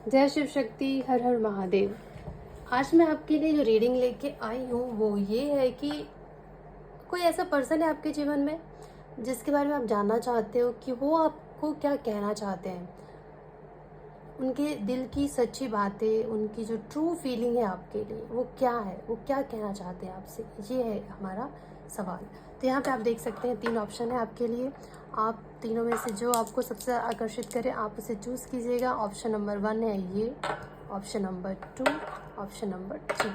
जय शिव शक्ति, हर हर महादेव। आज मैं आपके लिए जो रीडिंग लेके आई हूँ वो ये है कि कोई ऐसा पर्सन है आपके जीवन में जिसके बारे में आप जानना चाहते हो कि वो आपको क्या कहना चाहते हैं। उनके दिल की सच्ची बातें, उनकी जो ट्रू फीलिंग है आपके लिए वो क्या है, वो क्या कहना चाहते हैं आपसे, ये है हमारा सवाल। तो यहाँ पे आप देख सकते हैं 3 ऑप्शन है आपके लिए। आप तीनों में से जो आपको सबसे आकर्षित करे आप उसे चूज़ कीजिएगा। ऑप्शन नंबर 1 है ये, ऑप्शन नंबर 2, ऑप्शन नंबर 3।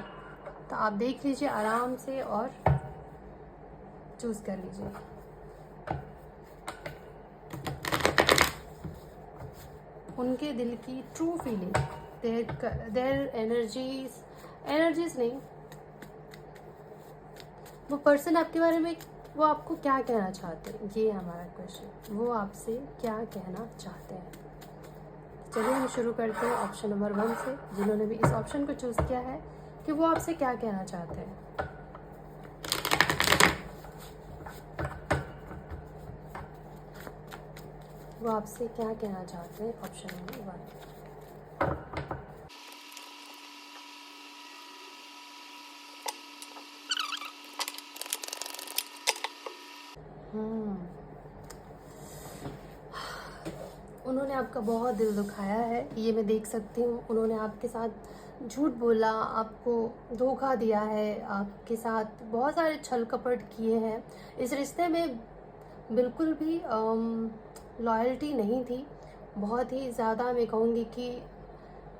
तो आप देख लीजिए आराम से और चूज़ कर लीजिए। उनके दिल की ट्रू फीलिंग, देयर एनर्जीज नहीं, वो पर्सन आपके बारे में वो आपको क्या कहना चाहते हैं, ये है हमारा क्वेश्चन। वो आपसे क्या कहना चाहते हैं। चलिए हम शुरू करते हैं ऑप्शन नंबर 1 से, जिन्होंने भी इस ऑप्शन को चूज़ किया है कि वो आपसे क्या कहना चाहते हैं। वो आपसे क्या कहना चाहते हैं, ऑप्शन नंबर 1। उन्होंने आपका बहुत दिल दुखाया है, ये मैं देख सकती हूँ। उन्होंने आपके साथ झूठ बोला, आपको धोखा दिया है, आपके साथ बहुत सारे छल कपट किए हैं। इस रिश्ते में बिल्कुल भी लॉयल्टी नहीं थी। बहुत ही ज़्यादा मैं कहूँगी कि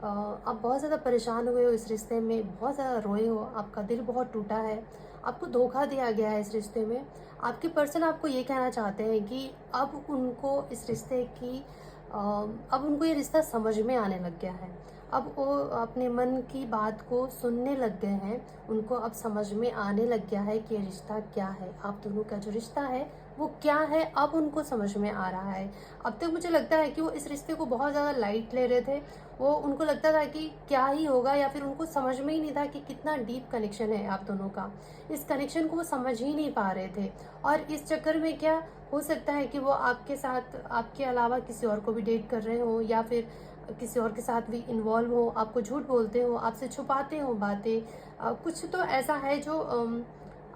आप बहुत ज़्यादा परेशान हुए हो इस रिश्ते में, बहुत ज़्यादा रोए हो, आपका दिल बहुत टूटा है, आपको धोखा दिया गया है इस रिश्ते में। आपके पर्सन आपको ये कहना चाहते हैं कि अब उनको इस रिश्ते की अब उनको ये रिश्ता समझ में आने लग गया है। अब वो अपने मन की बात को सुनने लग गए हैं। उनको अब समझ में आने लग गया है कि ये रिश्ता क्या है, आप दोनों का जो रिश्ता है वो क्या है, अब उनको समझ में आ रहा है। अब तक मुझे लगता है कि वो इस रिश्ते को बहुत ज़्यादा लाइट ले रहे थे। वो उनको लगता था कि क्या ही होगा, या फिर उनको समझ में ही नहीं था कि कितना डीप कनेक्शन है आप दोनों का। इस कनेक्शन को वो समझ ही नहीं पा रहे थे। और इस चक्कर में क्या हो सकता है कि वो आपके साथ, आपके अलावा किसी और को भी डेट कर रहे हो, या फिर किसी और के साथ भी इन्वॉल्व हो, आपको झूठ बोलते हो, आपसे छुपाते हो बातें। कुछ तो ऐसा है जो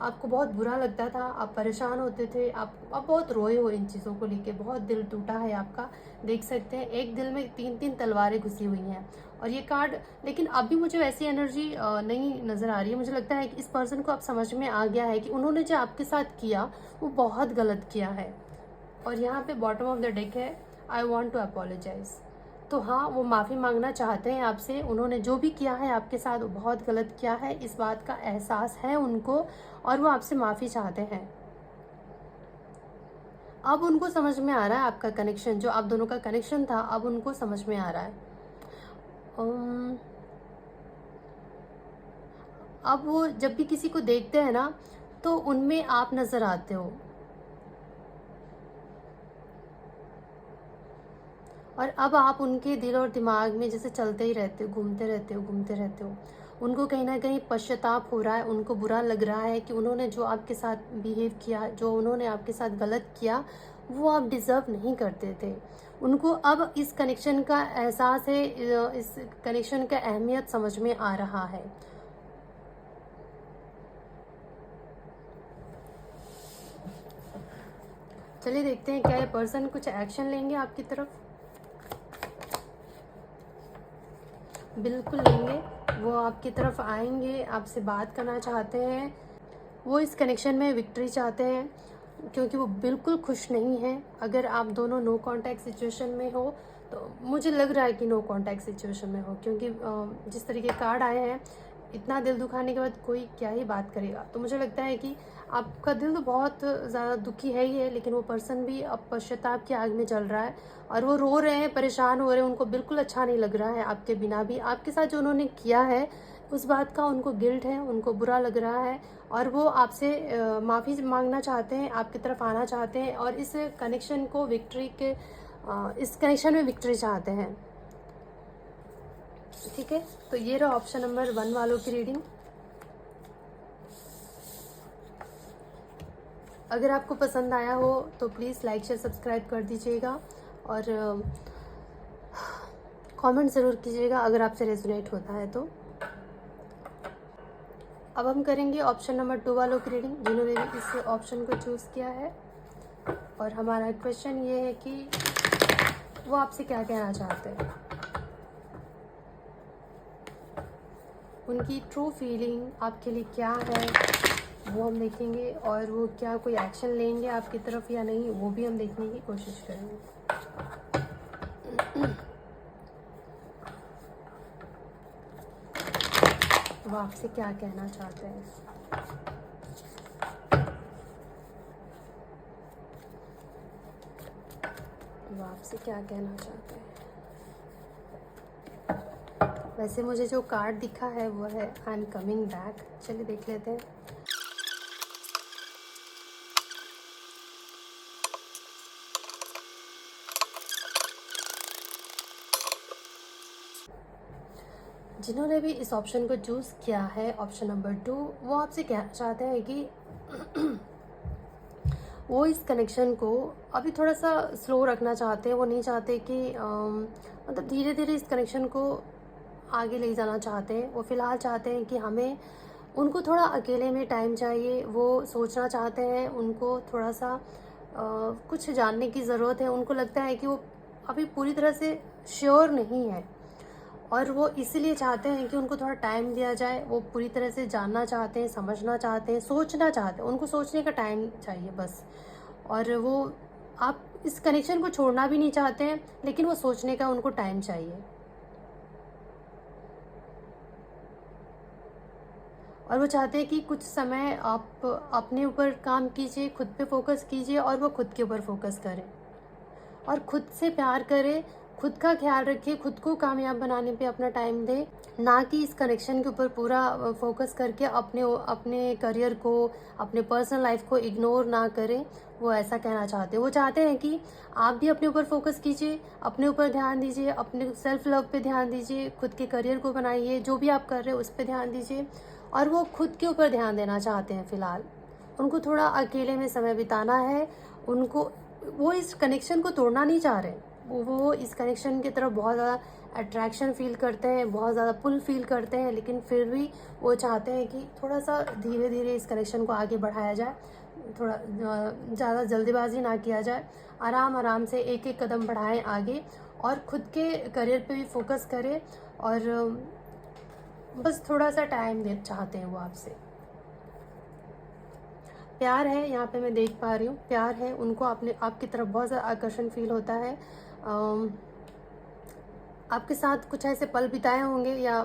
आपको बहुत बुरा लगता था, आप परेशान होते थे, आप बहुत रोए हो इन चीज़ों को लेके, बहुत दिल टूटा है आपका। देख सकते हैं एक दिल में 3-3 तलवारें घुसी हुई हैं। और ये कार्ड, लेकिन अभी मुझे वैसी एनर्जी नहीं नज़र आ रही है। मुझे लगता है कि इस पर्सन को अब समझ में आ गया है कि उन्होंने जो आपके साथ किया वो बहुत गलत किया है। और यहाँ पे बॉटम ऑफ द डेक है, आई वॉन्ट टू अपोलोजाइज। तो हाँ, वो माफ़ी मांगना चाहते हैं आपसे। उन्होंने जो भी किया है आपके साथ वो बहुत गलत किया है, इस बात का एहसास है उनको, और वो आपसे माफ़ी चाहते हैं। अब उनको समझ में आ रहा है आपका कनेक्शन, जो आप दोनों का कनेक्शन था, अब उनको समझ में आ रहा है। अब वो जब भी किसी को देखते हैं ना, तो उनमें आप नज़र आते हो। और अब आप उनके दिल और दिमाग में जैसे चलते ही रहते हो, घूमते रहते हो, घूमते रहते हो। उनको कहीं ना कहीं पश्चाताप हो रहा है, उनको बुरा लग रहा है कि उन्होंने जो आपके साथ बिहेव किया, जो उन्होंने आपके साथ गलत किया, वो आप डिज़र्व नहीं करते थे। उनको अब इस कनेक्शन का एहसास है, इस कनेक्शन का अहमियत समझ में आ रहा है। चलिए देखते हैं क्या ये पर्सन कुछ एक्शन लेंगे आपकी तरफ। बिल्कुल लेंगे, वो आपकी तरफ आएंगे, आपसे बात करना चाहते हैं। वो इस कनेक्शन में विक्ट्री चाहते हैं, क्योंकि वो बिल्कुल खुश नहीं हैं। अगर आप दोनों नो कांटेक्ट सिचुएशन में हो, तो मुझे लग रहा है कि नो कांटेक्ट सिचुएशन में हो, क्योंकि जिस तरीके कार्ड आए हैं, इतना दिल दुखाने के बाद कोई क्या ही बात करेगा। तो मुझे लगता है कि आपका दिल तो बहुत ज़्यादा दुखी है ही है, लेकिन वो पर्सन भी अब पश्चाताप की आग में जल रहा है, और वो रो रहे हैं, परेशान हो रहे हैं। उनको बिल्कुल अच्छा नहीं लग रहा है आपके बिना भी। आपके साथ जो उन्होंने किया है उस बात का उनको गिल्ट है, उनको बुरा लग रहा है, और वो आपसे माफ़ी मांगना चाहते हैं, आपकी तरफ आना चाहते हैं, और इस कनेक्शन को विक्ट्री के इस कनेक्शन में विक्ट्री चाहते हैं। ठीक है, तो ये रहा ऑप्शन नंबर 1 वालों की रीडिंग। अगर आपको पसंद आया हो तो प्लीज़ लाइक शेयर सब्सक्राइब कर दीजिएगा। और कमेंट ज़रूर कीजिएगा अगर आपसे रेजोनेट होता है तो। अब हम करेंगे ऑप्शन नंबर 2 वालों की रीडिंग, जिन्होंने भी इस ऑप्शन को चूज़ किया है। और हमारा क्वेश्चन ये है कि वो आपसे क्या कहना चाहते हैं, उनकी ट्रू फीलिंग आपके लिए क्या है वो हम देखेंगे, और वो क्या कोई एक्शन लेंगे आपकी तरफ या नहीं वो भी हम देखने की कोशिश करेंगे। वो आपसे क्या कहना चाहते हैं। वो आपसे क्या कहना चाहते हैं। वैसे मुझे जो कार्ड दिखा है वो है आई एम कमिंग बैक। चलिए देख लेते हैं। जिन्होंने भी इस ऑप्शन को चूज़ किया है, ऑप्शन नंबर 2, वो आपसे क्या चाहते हैं कि वो इस कनेक्शन को अभी थोड़ा सा स्लो रखना चाहते हैं। वो नहीं चाहते कि मतलब धीरे धीरे इस कनेक्शन को आगे ले जाना चाहते हैं। वो फ़िलहाल चाहते हैं कि हमें उनको थोड़ा अकेले में टाइम चाहिए। वो सोचना चाहते हैं, उनको थोड़ा सा कुछ जानने की ज़रूरत है। उनको लगता है कि वो अभी पूरी तरह से श्योर नहीं है, और वो इसीलिए चाहते हैं कि उनको थोड़ा टाइम दिया जाए। वो पूरी तरह से जानना चाहते हैं, समझना चाहते हैं, सोचना चाहते हैं। उनको सोचने का टाइम चाहिए बस। और वो आप इस कनेक्शन को छोड़ना भी नहीं चाहते हैं, लेकिन वो सोचने का उनको टाइम चाहिए। और वो चाहते हैं कि कुछ समय आप अपने ऊपर काम कीजिए, खुद पे फोकस कीजिए, और वो खुद के ऊपर फोकस करें और खुद से प्यार करें। खुद का ख्याल रखिए, खुद को कामयाब बनाने पे अपना टाइम दें, ना कि इस कनेक्शन के ऊपर पूरा फोकस करके अपने अपने करियर को, अपने पर्सनल लाइफ को इग्नोर ना करें। वो ऐसा कहना चाहते हैं। वो चाहते हैं कि आप भी अपने ऊपर फोकस कीजिए, अपने ऊपर ध्यान दीजिए, अपने सेल्फ लव पे ध्यान दीजिए, खुद के करियर को बनाइए, जो भी आप कर रहे हो उस पर ध्यान दीजिए। और वो खुद के ऊपर ध्यान देना चाहते हैं फ़िलहाल। उनको थोड़ा अकेले में समय बिताना है। उनको वो इस कनेक्शन को तोड़ना नहीं चाह रहे। वो इस कनेक्शन की तरफ बहुत ज़्यादा अट्रैक्शन फील करते हैं, बहुत ज़्यादा पुल फील करते हैं, लेकिन फिर भी वो चाहते हैं कि थोड़ा सा धीरे धीरे इस कनेक्शन को आगे बढ़ाया जाए। थोड़ा ज़्यादा जल्दीबाजी ना किया जाए, आराम आराम से एक एक कदम बढ़ाएं आगे, और खुद के करियर पे भी फोकस करें। और बस थोड़ा सा टाइम दे चाहते हैं वो आपसे। प्यार है, यहाँ पे मैं देख पा रही हूँ, प्यार है उनको। आपकी तरफ बहुत ज़्यादा आकर्षण फील होता है। आपके साथ कुछ ऐसे पल बिताए होंगे, या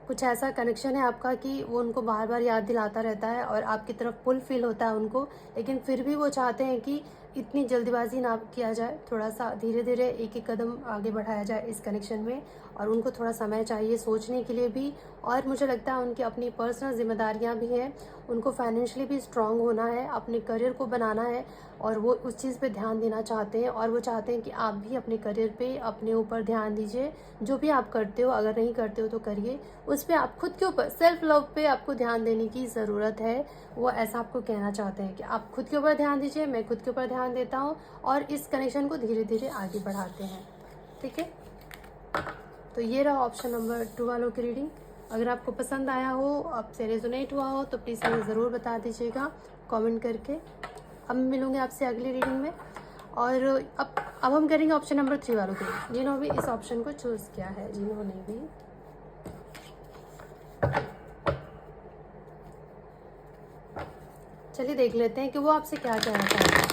कुछ ऐसा कनेक्शन है आपका कि वो उनको बार बार याद दिलाता रहता है, और आपकी तरफ पुल फील होता है उनको। लेकिन फिर भी वो चाहते हैं कि इतनी जल्दबाजी ना किया जाए, थोड़ा सा धीरे धीरे एक एक कदम आगे बढ़ाया जाए इस कनेक्शन में। और उनको थोड़ा समय चाहिए सोचने के लिए भी। और मुझे लगता है उनकी अपनी पर्सनल जिम्मेदारियां भी हैं। उनको फाइनेंशियली भी स्ट्रांग होना है, अपने करियर को बनाना है, और वो उस चीज़ पे ध्यान देना चाहते हैं। और वो चाहते हैं कि आप भी अपने करियर पे, अपने ऊपर ध्यान दीजिए। जो भी आप करते हो, अगर नहीं करते हो तो करिए, उस पर आप खुद के ऊपर सेल्फ लव पे आपको ध्यान देने की ज़रूरत है। वो ऐसा आपको कहना चाहते हैं कि आप खुद के ऊपर ध्यान दीजिए, मैं खुद के ऊपर ध्यान देता हूँ, और इस कनेक्शन को धीरे धीरे आगे बढ़ाते हैं। ठीक है, तो ये रहा ऑप्शन नंबर 2 वालों की रीडिंग। अगर आपको पसंद आया हो, आपसे रेजोनेट हुआ हो, तो प्लीज़ मुझे ज़रूर बता दीजिएगा कमेंट करके। अब मिलूंगे आपसे अगली रीडिंग में। और अब हम करेंगे ऑप्शन नंबर 3 वालों की रीडिंग, जिन्होंने भी इस ऑप्शन को चूज़ किया है, जिन्होंने भी। चलिए देख लेते हैं कि वो आपसे क्या कहना चाहते हैं।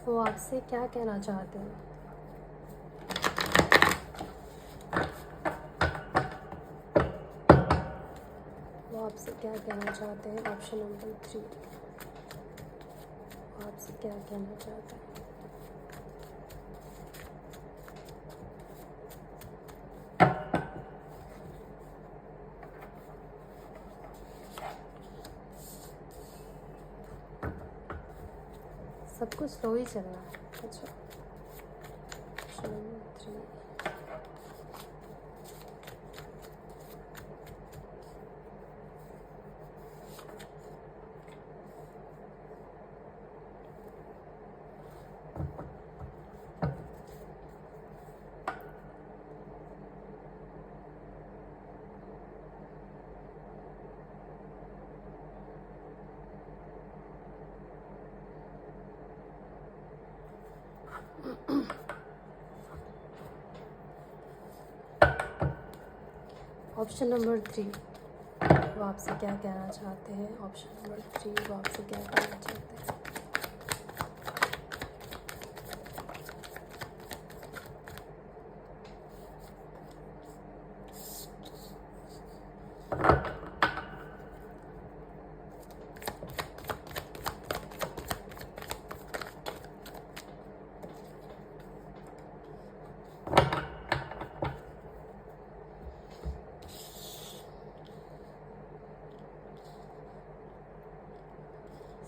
वो आपसे क्या कहना चाहते हैं। वो आपसे क्या कहना चाहते हैं, ऑप्शन नंबर 3। वो आपसे क्या कहना चाहते हैं। सब कुछ स्लो ही चल रहा है। अच्छा, ऑप्शन नंबर 3। ऑप्शन नंबर 3, वो आपसे क्या कहना चाहते हैं? ऑप्शन नंबर 3, वो आपसे क्या कहना चाहते हैं?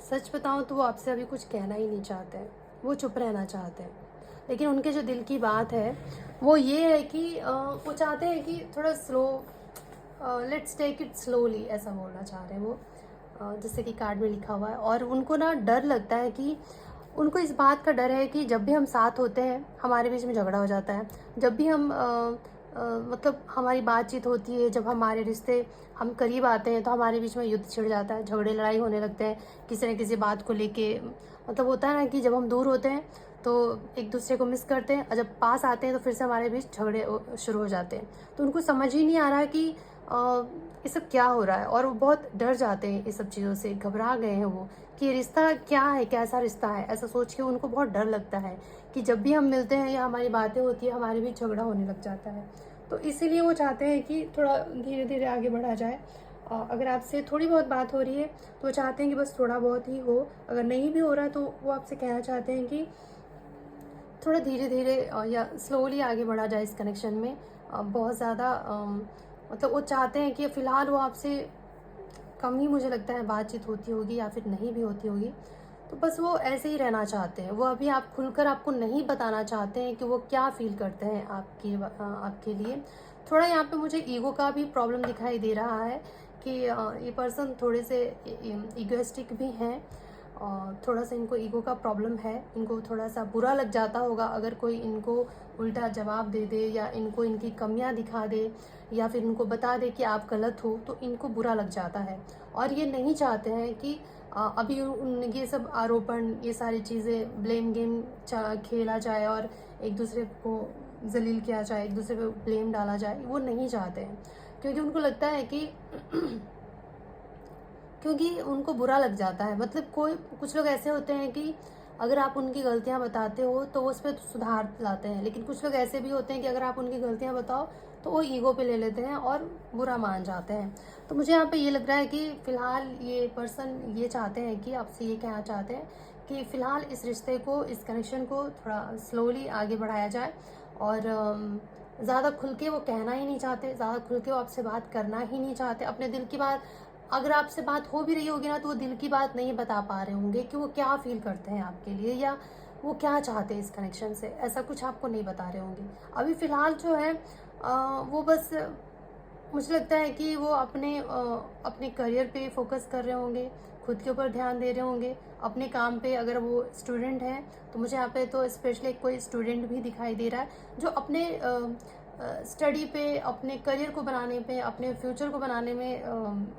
सच बताऊं तो वो आपसे अभी कुछ कहना ही नहीं चाहते हैं, वो चुप रहना चाहते हैं। लेकिन उनके जो दिल की बात है वो ये है कि वो चाहते हैं कि थोड़ा slow, let's take it slowly, ऐसा बोलना चाह रहे हैं वो, जैसे कि कार्ड में लिखा हुआ है। और उनको ना डर लगता है कि, उनको इस बात का डर है कि जब भी हम साथ होते हैं हमारे बीच में झगड़ा हो जाता है। जब भी हम मतलब हमारी बातचीत होती है, जब हमारे रिश्ते हम करीब आते हैं तो हमारे बीच में युद्ध छिड़ जाता है, झगड़े लड़ाई होने लगते हैं किसी न किसी बात को लेके। मतलब होता है ना कि जब हम दूर होते हैं तो एक दूसरे को मिस करते हैं, और जब पास आते हैं तो फिर से हमारे बीच झगड़े शुरू हो जाते हैं। तो उनको समझ ही नहीं आ रहा कि ये सब क्या हो रहा है, और वो बहुत डर जाते हैं इस सब चीज़ों से, घबरा गए हैं वो कि ये रिश्ता क्या है, कैसा रिश्ता है। ऐसा सोच के उनको बहुत डर लगता है कि जब भी हम मिलते हैं या हमारी बातें होती है हमारे बीच झगड़ा होने लग जाता है। तो इसीलिए वो चाहते हैं कि थोड़ा धीरे धीरे आगे बढ़ा जाए। अगर आपसे थोड़ी बहुत बात हो रही है तो वो चाहते हैं कि बस थोड़ा बहुत ही हो। अगर नहीं भी हो रहा तो वो आपसे कहना चाहते हैं कि थोड़ा धीरे धीरे या स्लोली आगे बढ़ा जाए इस कनेक्शन में। बहुत ज़्यादा मतलब वो चाहते हैं कि फ़िलहाल वो आपसे कम ही, मुझे लगता है, बातचीत होती होगी या फिर नहीं भी होती होगी। तो बस वो ऐसे ही रहना चाहते हैं। वो अभी आप खुलकर आपको नहीं बताना चाहते हैं कि वो क्या फ़ील करते हैं आपके लिए। थोड़ा यहाँ पे मुझे ईगो का भी प्रॉब्लम दिखाई दे रहा है कि ये पर्सन थोड़े से ईगोइस्टिक भी हैं, और थोड़ा सा इनको ईगो का प्रॉब्लम है। इनको थोड़ा सा बुरा लग जाता होगा अगर कोई इनको उल्टा जवाब दे दे, या इनको इनकी कमियां दिखा दे, या फिर इनको बता दे कि आप गलत हो, तो इनको बुरा लग जाता है। और ये नहीं चाहते हैं कि अभी ये सब आरोपण, ये सारी चीज़ें, ब्लेम गेम खेला जाए और एक दूसरे को जलील किया जाए, एक दूसरे पे ब्लेम डाला जाए। वो नहीं चाहते हैं क्योंकि उनको लगता है कि क्योंकि उनको बुरा लग जाता है। मतलब कुछ लोग ऐसे होते हैं कि अगर आप उनकी गलतियां बताते हो तो वो उस पर सुधार लाते हैं, लेकिन कुछ लोग ऐसे भी होते हैं कि अगर आप उनकी गलतियां बताओ तो वो ईगो पे ले लेते हैं और बुरा मान जाते हैं। तो मुझे यहाँ पे ये लग रहा है कि फ़िलहाल ये पर्सन ये चाहते हैं कि आपसे ये कहना चाहते हैं कि फ़िलहाल इस रिश्ते को, इस कनेक्शन को थोड़ा स्लोली आगे बढ़ाया जाए। और ज़्यादा खुल के वो कहना ही नहीं चाहते, ज़्यादा खुल के वो आपसे बात करना ही नहीं चाहते। अपने दिल की बात, अगर आपसे बात हो भी रही होगी ना, तो वो दिल की बात नहीं बता पा रहे होंगे कि वो क्या फील करते हैं आपके लिए, या वो क्या चाहते हैं इस कनेक्शन से। ऐसा कुछ आपको नहीं बता रहे होंगे अभी फ़िलहाल जो है। वो बस, मुझे लगता है कि वो अपने करियर पे फोकस कर रहे होंगे, खुद के ऊपर ध्यान दे रहे होंगे, अपने काम पे। अगर वो स्टूडेंट है तो मुझे यहाँ पे तो स्पेशली कोई स्टूडेंट भी दिखाई दे रहा है जो अपने स्टडी पे, अपने करियर को बनाने पे, अपने फ्यूचर को बनाने में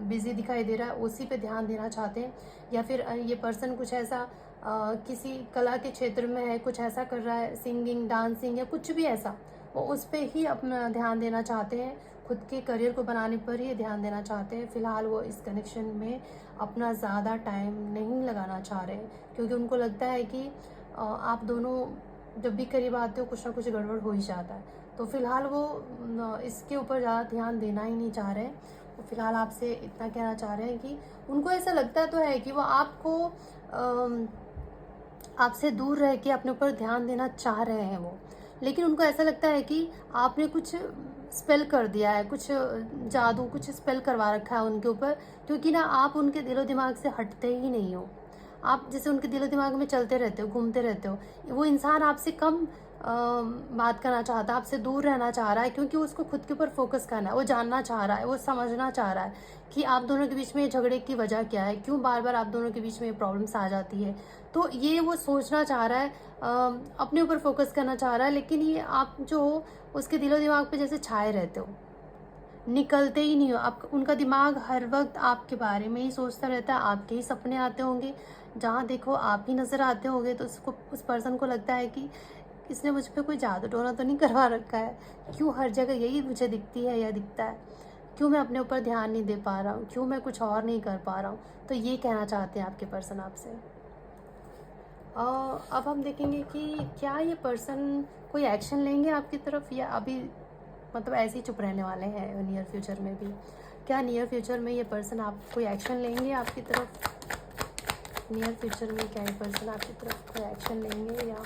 बिजी दिखाई दे रहा है, उसी पे ध्यान देना चाहते हैं। या फिर ये पर्सन कुछ ऐसा किसी कला के क्षेत्र में है, कुछ ऐसा कर रहा है, सिंगिंग, डांसिंग या कुछ भी ऐसा, वो उस पर ही अपना ध्यान देना चाहते हैं, खुद के करियर को बनाने पर ही ध्यान देना चाहते हैं। फ़िलहाल वो इस कनेक्शन में अपना ज़्यादा टाइम नहीं लगाना चाह रहे हैं, क्योंकि उनको लगता है कि आप दोनों जब भी करीब आते हो कुछ ना कुछ गड़बड़ हो ही जाता है। तो फ़िलहाल वो इसके ऊपर ज़्यादा ध्यान देना ही नहीं चाह रहे हैं। वो फ़िलहाल आपसे इतना कहना चाह रहे हैं कि उनको ऐसा लगता तो है कि वो आपको आपसे दूर रह के अपने ऊपर ध्यान देना चाह रहे हैं वो, लेकिन उनको ऐसा लगता है कि आपने कुछ स्पेल कर दिया है, कुछ जादू, कुछ स्पेल करवा रखा है उनके ऊपर। क्योंकि ना आप उनके दिलो दिमाग से हटते ही नहीं हो। आप जैसे उनके दिलो दिमाग में चलते रहते हो, घूमते रहते हो। वो इंसान आपसे कम बात करना चाहता है, आपसे दूर रहना चाह रहा है, क्योंकि उसको खुद के ऊपर फोकस करना है। वो जानना चाह रहा है, वो समझना चाह रहा है कि आप दोनों के बीच में झगड़े की वजह क्या है, क्यों बार बार आप दोनों के बीच में प्रॉब्लम्स आ जाती है। तो ये वो सोचना चाह रहा है, अपने ऊपर फोकस करना चाह रहा है। लेकिन ये आप जो हो उसके दिलो दिमाग पे जैसे छाए रहते हो, निकलते ही नहीं हो। आप, उनका दिमाग हर वक्त आपके बारे में ही सोचता रहता है, आपके ही सपने आते होंगे, जहाँ देखो आप ही नज़र आते होंगे। तो उस पर्सन को लगता है कि इसने मुझ पे कोई जादू टोना तो नहीं करवा रखा है? क्यों हर जगह यही मुझे दिखती है या दिखता है? क्यों मैं अपने ऊपर ध्यान नहीं दे पा रहा हूँ? क्यों मैं कुछ और नहीं कर पा रहा हूँ? तो ये कहना चाहते हैं आपके पर्सन आपसे। अब हम देखेंगे कि क्या ये पर्सन कोई एक्शन लेंगे आपकी तरफ, या अभी मतलब ऐसे ही चुप रहने वाले हैं नियर फ्यूचर में भी? क्या नियर फ्यूचर में ये पर्सन आप कोई एक्शन लेंगे आपकी तरफ? नियर फ्यूचर में क्या ये पर्सन आपकी तरफ कोई एक्शन लेंगे या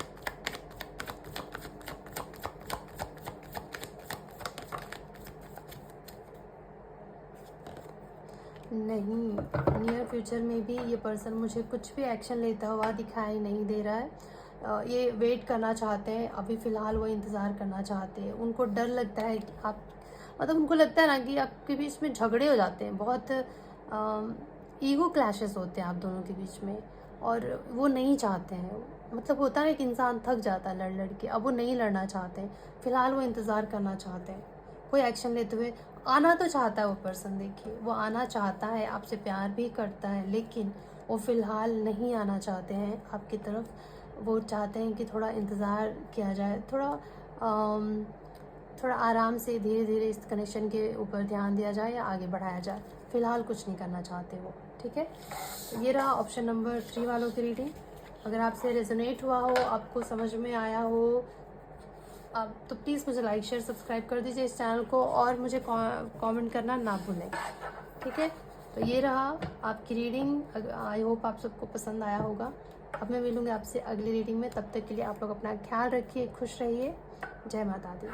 नहीं? नियर फ्यूचर में भी ये पर्सन मुझे कुछ भी एक्शन लेता हुआ दिखाई नहीं दे रहा है। ये वेट करना चाहते हैं, अभी फ़िलहाल वो इंतज़ार करना चाहते हैं। उनको डर लगता है कि आप मतलब उनको लगता है ना कि आपके बीच में झगड़े हो जाते हैं, बहुत ईगो क्लैशेस होते हैं आप दोनों के बीच में, और वो नहीं चाहते हैं। मतलब होता है ना कि इंसान थक जाता है लड़ लड़ के, अब वो नहीं लड़ना चाहते हैं। फ़िलहाल वो इंतज़ार करना चाहते हैं कोई एक्शन लेते हुए। आना तो चाहता है वो पर्सन, देखिए वो आना चाहता है, आपसे प्यार भी करता है, लेकिन वो फ़िलहाल नहीं आना चाहते हैं आपकी तरफ। वो चाहते हैं कि थोड़ा इंतज़ार किया जाए, थोड़ा आराम से धीरे धीरे इस कनेक्शन के ऊपर ध्यान दिया जाए या आगे बढ़ाया जाए। फ़िलहाल कुछ नहीं करना चाहते वो, ठीक है। तो ये रहा ऑप्शन नंबर 3 वालों की रीडिंग। अगर आपसे रेजोनेट हुआ हो, आपको समझ में आया हो, आप तो प्लीज़ मुझे लाइक शेयर सब्सक्राइब कर दीजिए इस चैनल को, और मुझे कमेंट करना ना भूलें, ठीक है। तो ये रहा आपकी रीडिंग। आई होप आप सबको पसंद आया होगा। अब मैं मिलूँगी आपसे अगली रीडिंग में, तब तक के लिए आप लोग अपना ख्याल रखिए, खुश रहिए। जय माता दी।